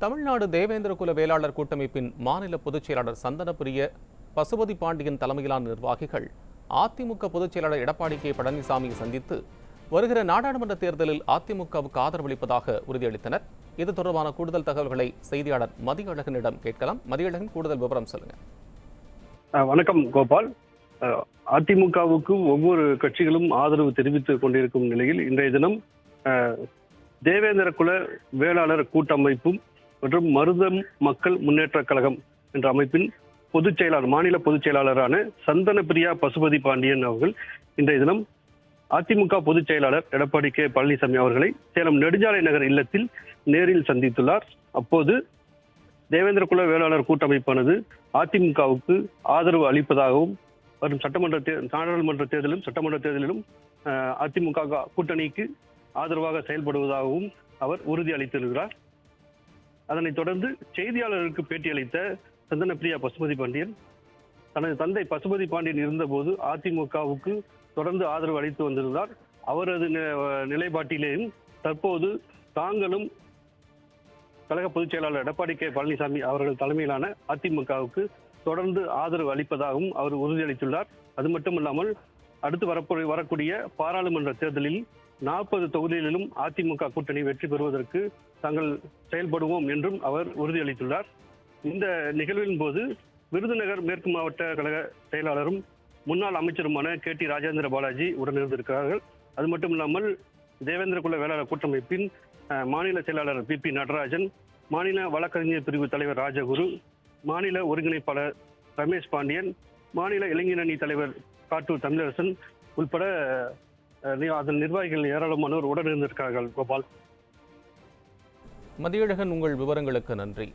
தமிழ்நாடு தேவேந்திர குல வேளாளர் கூட்டமைப்பின் மாநில பொதுச் செயலாளர் சந்தனப்பிரிய பசுபதி பாண்டியன் தலைமையிலான நிர்வாகிகள் அதிமுக பொதுச் செயலாளர் எடப்பாடி கே பழனிசாமியை சந்தித்து வருகிற நாடாளுமன்ற தேர்தலில் அதிமுகவுக்கு ஆதரவளிப்பதாக உறுதியளித்தனர். இது தொடர்பான கூடுதல் தகவல்களை செய்தியாளர் மதியழகனிடம் கேட்கலாம். மதியழகன், கூடுதல் விவரம் சொல்லுங்க. வணக்கம் கோபால். அதிமுகவுக்கு ஒவ்வொரு கட்சிகளும் ஆதரவு தெரிவித்துக் கொண்டிருக்கும் நிலையில் இன்றைய தினம் தேவேந்திர குல வேளாளர் கூட்டமைப்பும் மற்றும் மருதம் மக்கள் முன்னேற்ற கழகம் என்ற அமைப்பின் பொதுச் செயலாளர், மாநில பொதுச் செயலாளரான சந்தனப்பிரியா பசுபதி பாண்டியன் அவர்கள் இன்றைய தினம் அதிமுக பொதுச் செயலாளர் எடப்பாடி கே பழனிசாமி அவர்களை சேலம் நெடுஞ்சாலை நகர் இல்லத்தில் நேரில் சந்தித்துள்ளார். அப்போது தேவேந்திர குல வேளாளர் கூட்டமைப்பானது அதிமுகவுக்கு ஆதரவு அளிப்பதாகவும் வரும் நாடாளுமன்ற தேர்தலிலும் சட்டமன்ற தேர்தலிலும் அதிமுக கூட்டணிக்கு ஆதரவாக செயல்படுவதாகவும் அவர் உறுதியளித்திருக்கிறார். அதனைத் தொடர்ந்து செய்தியாளர்களுக்கு பேட்டியளித்த சந்தனப்பிரியா பசுபதி பாண்டியன், தனது தந்தை பசுபதி பாண்டியன் இருந்தபோது அதிமுகவுக்கு தொடர்ந்து ஆதரவு அளித்து வந்திருந்தார். அவரது நிலைப்பாட்டிலேயும் தற்போது தாங்களும் கழக பொதுச் செயலாளர் எடப்பாடி கே பழனிசாமி அவர்கள் தலைமையிலான அதிமுகவுக்கு தொடர்ந்து ஆதரவு அளிப்பதாகவும் அவர் உறுதியளித்துள்ளார். அது மட்டுமல்லாமல் அடுத்து வரக்கூடிய பாராளுமன்ற தேர்தலில் 40 தொகுதிகளிலும் அதிமுக கூட்டணி வெற்றி பெறுவதற்கு தாங்கள் செயல்படுவோம் என்றும் அவர் உறுதியளித்துள்ளார். இந்த நிகழ்வின் போது விருதுநகர் மேற்கு மாவட்ட கழக செயலாளரும் முன்னாள் அமைச்சருமான KT ராஜேந்திர பாலாஜி உடனிருந்திருக்கிறார்கள். அது மட்டுமில்லாமல் தேவேந்திர குல வேளாளர் கூட்டமைப்பின் மாநில செயலாளர் PP நடராஜன், மாநில வழக்கறிஞர் பிரிவு தலைவர் ராஜகுரு, மாநில ஒருங்கிணைப்பாளர் ரமேஷ் பாண்டியன், மாநில இளைஞரணி தலைவர் காட்டூர் தமிழரசன் உட்பட அதன் நிர்வாகிகள் ஏராளமானோர் உடனிருந்திருக்கிறார்கள். கோபால். மதியழகன், உங்கள் விவரங்களுக்கு நன்றி.